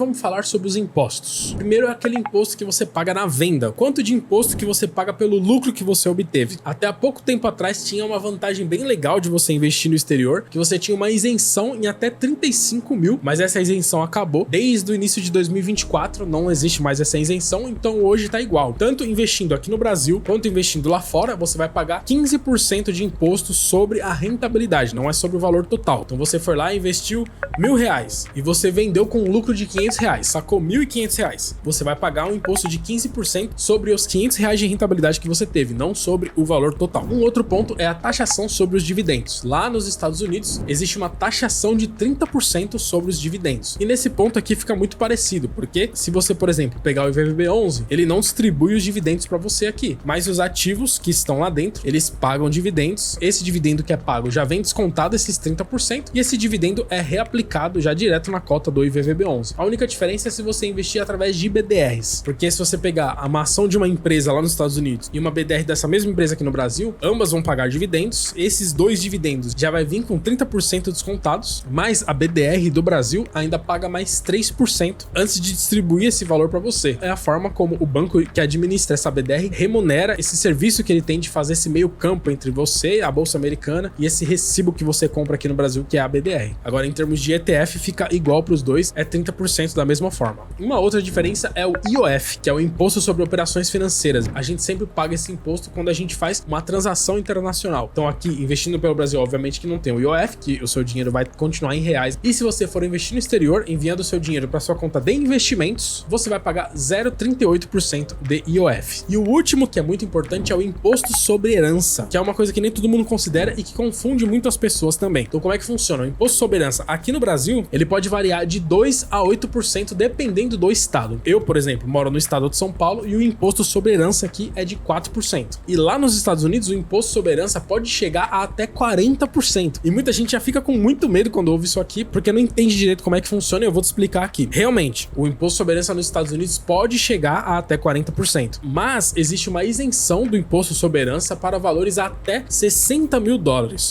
Vamos falar sobre os impostos. Primeiro é aquele imposto que você paga na venda. Quanto de imposto que você paga pelo lucro que você obteve. Até há pouco tempo atrás tinha uma vantagem bem legal de você investir no exterior, que você tinha uma isenção em até 35 mil, mas essa isenção acabou. Desde o início de 2024 não existe mais essa isenção, então hoje tá igual. Tanto investindo aqui no Brasil, quanto investindo lá fora, você vai pagar 15% de imposto sobre a rentabilidade, não é sobre o valor total. Então você foi lá e investiu R$1.000 e você vendeu com um lucro de R$500, sacou R$1.500, você vai pagar um imposto de 15% sobre os R$500 de rentabilidade que você teve, não sobre o valor total. Um outro ponto é a taxação sobre os dividendos. Lá nos Estados Unidos existe uma taxação de 30% sobre os dividendos. E nesse ponto aqui fica muito parecido, porque se você, por exemplo, pegar o IVVB11, ele não distribui os dividendos para você aqui, mas os ativos que estão lá dentro, eles pagam dividendos. Esse dividendo que é pago já vem descontado esses 30% e esse dividendo é reaplicado já direto na cota do IVVB11. A única diferença é se você investir através de BDRs, porque se você pegar uma ação de uma empresa lá nos Estados Unidos e uma BDR dessa mesma empresa aqui no Brasil, ambas vão pagar dividendos. Esses dois dividendos já vai vir com 30% descontados, mas a BDR do Brasil ainda paga mais 3% antes de distribuir esse valor para você. É a forma como o banco que administra essa BDR remunera esse serviço que ele tem de fazer esse meio campo entre você, a Bolsa Americana, e esse recibo que você compra aqui no Brasil, que é a BDR. Agora, em termos de ETF, fica igual para os dois, é 30% da mesma forma. Uma outra diferença é o IOF, que é o Imposto sobre Operações Financeiras. A gente sempre paga esse imposto quando a gente faz uma transação internacional. Então aqui, investindo pelo Brasil, obviamente que não tem o IOF, que o seu dinheiro vai continuar em reais. E se você for investir no exterior, enviando o seu dinheiro para sua conta de investimentos, você vai pagar 0,38% de IOF. E o último, que é muito importante, é o Imposto sobre Herança, que é uma coisa que nem todo mundo considera e que confunde muito as pessoas também. Então como é que funciona? O Imposto sobre Herança aqui no Brasil, ele pode variar de 2 a 8% dependendo do estado. Eu, por exemplo, moro no estado de São Paulo e o imposto sobre herança aqui é de 4%. E lá nos Estados Unidos, o imposto sobre herança pode chegar a até 40%. E muita gente já fica com muito medo quando ouve isso aqui, porque não entende direito como é que funciona e eu vou te explicar aqui. Realmente, o imposto sobre herança nos Estados Unidos pode chegar a até 40%. Mas existe uma isenção do imposto sobre herança para valores até $60 mil.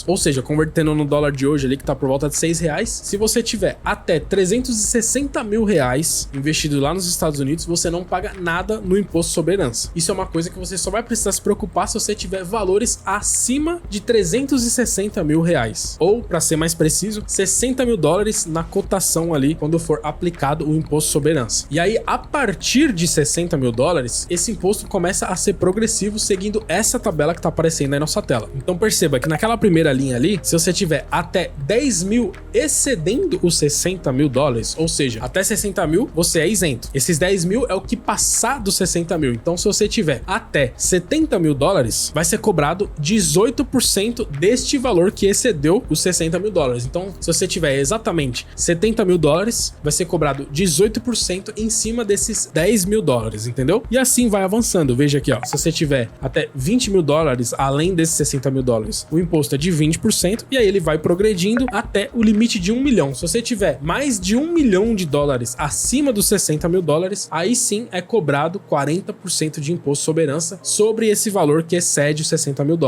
Ou seja, convertendo no dólar de hoje ali, que tá por volta de R$6, se você tiver até R$360 mil investido lá nos Estados Unidos, você não paga nada no imposto sobre herança. Isso é uma coisa que você só vai precisar se preocupar se você tiver valores acima de R$360 mil. Ou, para ser mais preciso, $60 mil na cotação ali quando for aplicado o imposto sobre herança. E aí, a partir de $60 mil, esse imposto começa a ser progressivo seguindo essa tabela que tá aparecendo aí na nossa tela. Então perceba que naquela primeira linha ali, se você tiver até 10 mil excedendo os $60 mil, ou seja, até 60 mil, você é isento. Esses 10 mil é o que passar dos 60 mil. Então, se você tiver até $70 mil, vai ser cobrado 18% deste valor que excedeu os $60 mil. Então, se você tiver exatamente $70 mil, vai ser cobrado 18% em cima desses $10 mil, entendeu? E assim vai avançando. Veja aqui, ó. Se você tiver até $20 mil, além desses $60 mil, o imposto é de 20%, e aí ele vai progredindo até o limite de 1 milhão. Se você tiver mais de $1 milhão acima dos $60 mil, aí sim é cobrado 40% de imposto sobre herança sobre esse valor que excede os $60 mil.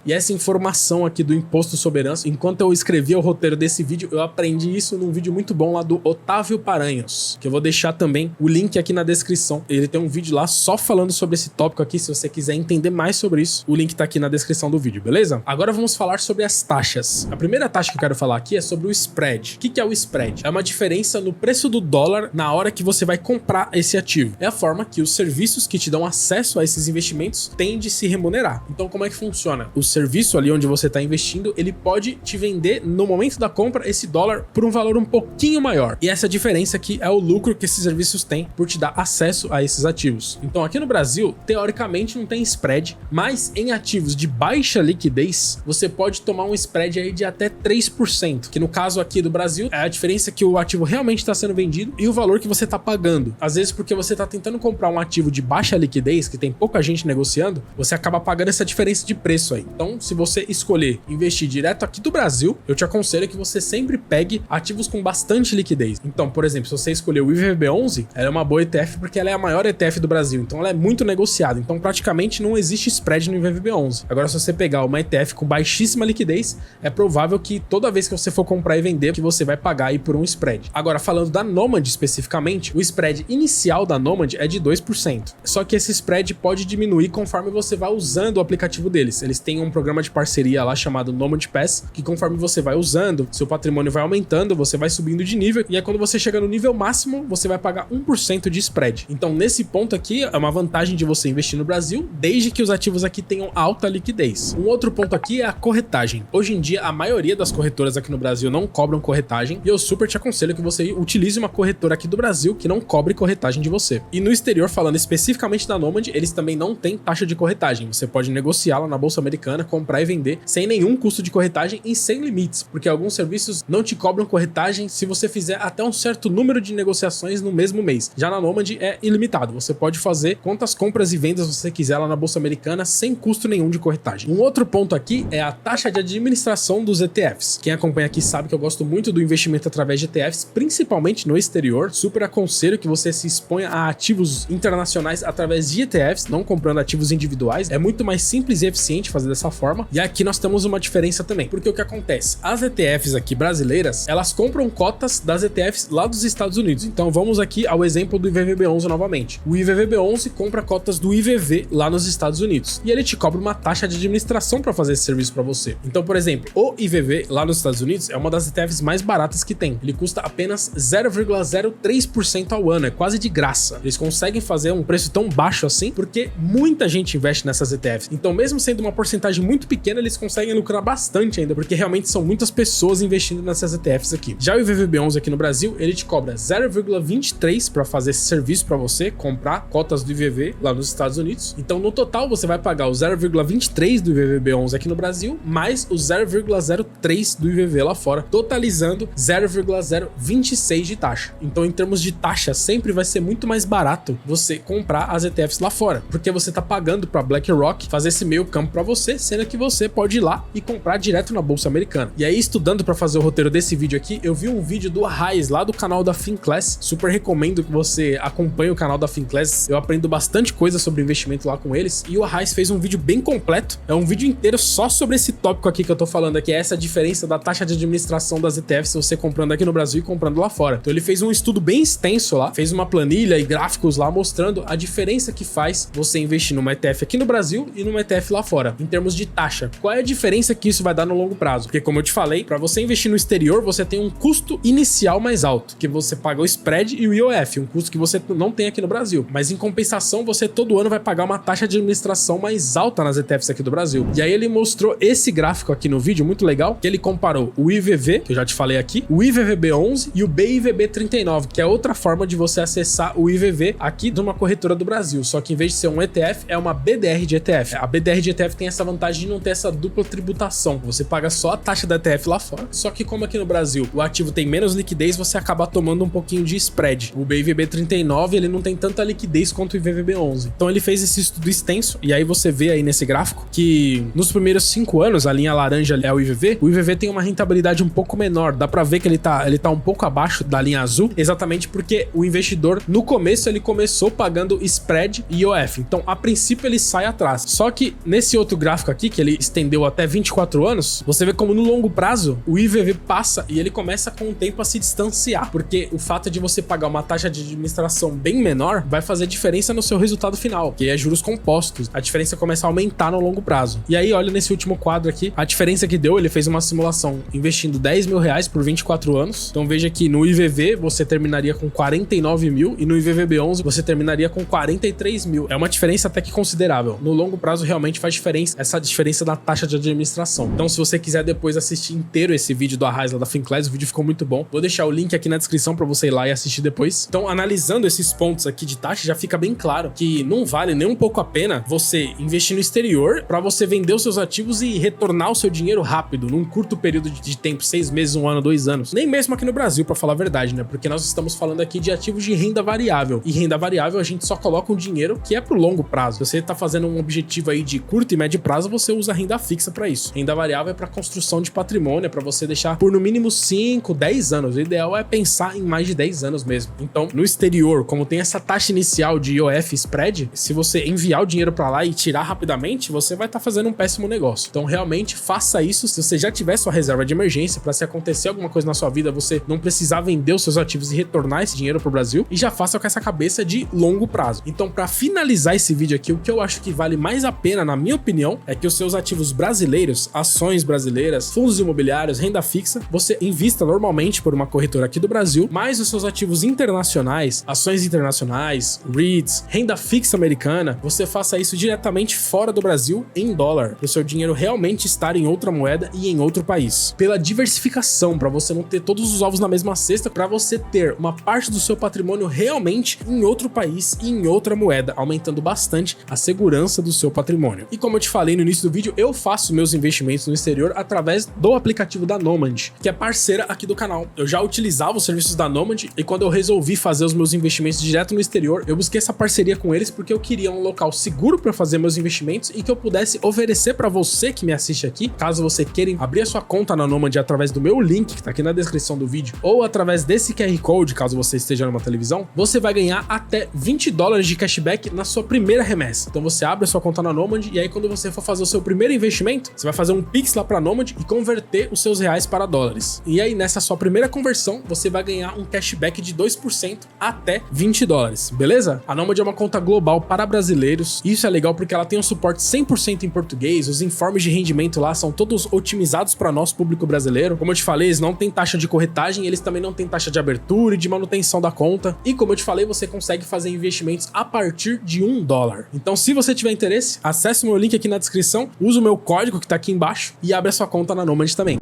E essa informação aqui do imposto sobre herança, enquanto eu escrevia o roteiro desse vídeo, eu aprendi isso num vídeo muito bom lá do Otávio Paranhos, que eu vou deixar também o link aqui na descrição. Ele tem um vídeo lá só falando sobre esse tópico aqui, se você quiser entender mais sobre isso, o link tá aqui na descrição do vídeo, beleza? Agora vamos falar sobre as taxas. A primeira taxa que eu quero falar aqui é sobre o spread. O que é o spread? É uma diferença no preço do dólar na hora que você vai comprar esse ativo. É a forma que os serviços que te dão acesso a esses investimentos têm de se remunerar. Então, como é que funciona? O serviço ali onde você está investindo, ele pode te vender no momento da compra esse dólar por um valor um pouquinho maior. E essa diferença aqui é o lucro que esses serviços têm por te dar acesso a esses ativos. Então, aqui no Brasil, teoricamente não tem spread, mas em ativos de baixa liquidez, você pode tomar um spread aí de até 3%, que no caso aqui do Brasil é a diferença que o ativo realmente está sendo vendido e o valor que você está pagando. Às vezes porque você está tentando comprar um ativo de baixa liquidez, que tem pouca gente negociando, você acaba pagando essa diferença de preço aí. Então, se você escolher investir direto aqui do Brasil, eu te aconselho que você sempre pegue ativos com bastante liquidez. Então, por exemplo, se você escolher o IVVB11, ela é uma boa ETF porque ela é a maior ETF do Brasil, então ela é muito negociada. Então, praticamente não existe spread no IVVB11. Agora, se você pegar uma ETF com baixíssima liquidez, é provável que toda vez que você for comprar e vender, que você vai pagar aí por um spread. Agora, falando da Nomad especificamente, o spread inicial da Nomad é de 2%. Só que esse spread pode diminuir conforme você vai usando o aplicativo deles. Eles têm um programa de parceria lá chamado Nomad Pass, que conforme você vai usando, seu patrimônio vai aumentando, você vai subindo de nível, e aí quando você chega no nível máximo, você vai pagar 1% de spread. Então nesse ponto aqui, é uma vantagem de você investir no Brasil, desde que os ativos aqui tenham alta liquidez. Um outro ponto aqui é a corretagem. Hoje em dia, a maioria das corretoras aqui no Brasil não cobram corretagem, e eu super te aconselho que você utilize uma corretora aqui do Brasil que não cobre corretagem de você. E no exterior, falando especificamente da Nomad, eles também não têm taxa de corretagem. Você pode negociar lá na Bolsa Americana, comprar e vender sem nenhum custo de corretagem e sem limites, porque alguns serviços não te cobram corretagem se você fizer até um certo número de negociações no mesmo mês. Já na Nomad é ilimitado, você pode fazer quantas compras e vendas você quiser lá na Bolsa Americana sem custo nenhum de corretagem. Um outro ponto aqui é a taxa de administração dos ETFs. Quem acompanha aqui sabe que eu gosto muito do investimento através de ETFs, principalmente no exterior. Super aconselho que você se exponha a ativos internacionais através de ETFs, não comprando ativos individuais. É muito mais simples e eficiente fazer dessa forma. E aqui nós temos uma diferença também, porque o que acontece? As ETFs aqui brasileiras, elas compram cotas das ETFs lá dos Estados Unidos. Então vamos aqui ao exemplo do IVVB11 novamente. O IVVB11 compra cotas do IVV lá nos Estados Unidos e ele te cobra uma taxa de administração para fazer esse serviço para você. Então, por exemplo, o IVV lá nos Estados Unidos é uma das ETFs mais baratas que tem. Ele custa apenas 0,03% ao ano, é quase de graça. Eles conseguem fazer um preço tão baixo assim porque muita gente investe nessas ETFs. Então, mesmo sendo uma porcentagem muito pequena, eles conseguem lucrar bastante ainda, porque realmente são muitas pessoas investindo nessas ETFs aqui. Já o IVVB11 aqui no Brasil, ele te cobra 0,23 para fazer esse serviço para você comprar cotas do IVV lá nos Estados Unidos. Então, no total, você vai pagar o 0,23 do IVVB11 aqui no Brasil, mais o 0,03 do IVV lá fora, totalizando 0,026 de taxa. Então, em termos de taxa, sempre vai ser muito mais barato você comprar as ETFs lá fora, porque você tá pagando para BlackRock fazer esse meio campo para você, sendo que você pode ir lá e comprar direto na Bolsa Americana. E aí, estudando para fazer o roteiro desse vídeo aqui, eu vi um vídeo do Arraiz lá do canal da Finclass. Super recomendo que você acompanhe o canal da Finclass. Eu aprendo bastante coisa sobre investimento lá com eles. E o Arraiz fez um vídeo bem completo. É um vídeo inteiro só sobre esse tópico aqui que eu tô falando aqui, é essa diferença da taxa de administração das ETFs, você comprando aqui no Brasil e comprando lá fora. Então ele fez um estudo bem extenso lá, fez uma planilha e gráficos lá mostrando a diferença que faz você investir numa ETF aqui no Brasil e numa ETF lá fora, em termos de taxa. Qual é a diferença que isso vai dar no longo prazo? Porque como eu te falei, para você investir no exterior, você tem um custo inicial mais alto, que você paga o spread e o IOF, um custo que você não tem aqui no Brasil. Mas em compensação, você todo ano vai pagar uma taxa de administração mais alta nas ETFs aqui do Brasil. E aí ele mostrou esse gráfico aqui no vídeo, muito legal, que ele comparou o IVV, que eu já te falei aqui, o IVVB11 e o BIVB39, que é outra forma de você acessar o IVV aqui de uma corretora do Brasil. Só que em vez de ser um ETF, é uma BDR de ETF. A BDR de ETF tem essa vantagem de não ter essa dupla tributação. Você paga só a taxa da ETF lá fora. Só que como aqui no Brasil o ativo tem menos liquidez, você acaba tomando um pouquinho de spread. O BIVB39, ele não tem tanta liquidez quanto o IVVB11. Então ele fez esse estudo extenso, e aí você vê aí nesse gráfico que nos primeiros 5 anos, a linha laranja é o IVV tem uma rentabilidade um pouco menor. Dá pra ver que ele tá um pouco abaixo da linha azul, exatamente porque o investidor, no começo, ele começou pagando spread e IOF. Então, a princípio, ele sai atrás. Só que nesse outro gráfico aqui, que ele estendeu até 24 anos, você vê como no longo prazo, o IVV passa e ele começa com o tempo a se distanciar, porque o fato de você pagar uma taxa de administração bem menor vai fazer diferença no seu resultado final, que é juros compostos. A diferença começa a aumentar no longo prazo. E aí, olha nesse último quadro aqui, a diferença que deu, ele fez uma simulação investindo 10 mil reais por 24 anos. Então veja que no IVV você terminaria com 49 mil e no IVVB11 você terminaria com 43 mil. É uma diferença até que considerável. No longo prazo realmente faz diferença, essa diferença da taxa de administração. Então se você quiser depois assistir inteiro esse vídeo do Arraiz lá da Finclass, o vídeo ficou muito bom. Vou deixar o link aqui na descrição para você ir lá e assistir depois. Então analisando esses pontos aqui de taxa, já fica bem claro que não vale nem um pouco a pena você investir no exterior para você vender os seus ativos e retornar o seu dinheiro rápido, num curto período de tempo, 6 meses, 1 ano, 2 anos. Nem mesmo aqui no Brasil, pra falar a verdade, né? Porque nós estamos falando aqui de ativos de renda variável. E renda variável a gente só coloca um dinheiro que é pro longo prazo. Se você tá fazendo um objetivo aí de curto e médio prazo, você usa renda fixa pra isso. Renda variável é pra construção de patrimônio, é pra você deixar por no mínimo 5, 10 anos. O ideal é pensar em mais de 10 anos mesmo. Então, no exterior, como tem essa taxa inicial de IOF spread, se você enviar o dinheiro pra lá e tirar rapidamente, você vai estar fazendo um péssimo negócio. Então, realmente, faça isso se você já tiver sua reserva de emergência, para se acontecer alguma coisa na sua vida, você não precisar vender os seus ativos e retornar esse dinheiro pro Brasil, e já faça com essa cabeça de longo prazo. Então, para finalizar esse vídeo aqui, o que eu acho que vale mais a pena, na minha opinião, é que os seus ativos brasileiros, ações brasileiras, fundos imobiliários, renda fixa, você invista normalmente por uma corretora aqui do Brasil, mais os seus ativos internacionais, ações internacionais, REITs, renda fixa americana, você faça isso diretamente fora do Brasil em dólar, para o seu dinheiro realmente estar em outra moeda e em outro país. Pela diversificação, para você não ter todos os ovos na mesma cesta, para você ter uma parte do seu patrimônio realmente em outro país e em outra moeda, aumentando bastante a segurança do seu patrimônio. E como eu te falei no início do vídeo, eu faço meus investimentos no exterior através do aplicativo da Nomad, que é parceira aqui do canal. Eu já utilizava os serviços da Nomad e quando eu resolvi fazer os meus investimentos direto no exterior, eu busquei essa parceria com eles porque eu queria um local seguro para fazer meus investimentos e que eu pudesse oferecer para você que me assiste aqui, caso você queira abrir a sua conta na Nomad através do meu link que tá aqui na descrição do vídeo ou através desse QR Code, caso você esteja numa televisão, você vai ganhar até $20 de cashback na sua primeira remessa. Então você abre a sua conta na Nomad e aí quando você for fazer o seu primeiro investimento, você vai fazer um Pix lá para Nomad e converter os seus reais para dólares. E aí nessa sua primeira conversão, você vai ganhar um cashback de 2% até $20, beleza? A Nomad é uma conta global para brasileiros. Isso é legal porque ela tem um suporte 100% em português, os informes de rendimento lá são todos otimizados para nosso público brasileiro. Como eu te falei, eles não têm taxa de corretagem, eles também não têm taxa de abertura e de manutenção da conta. E como eu te falei, você consegue fazer investimentos a partir de $1. Então, se você tiver interesse, acesse o meu link aqui na descrição, usa o meu código que tá aqui embaixo e abre a sua conta na Nomad também.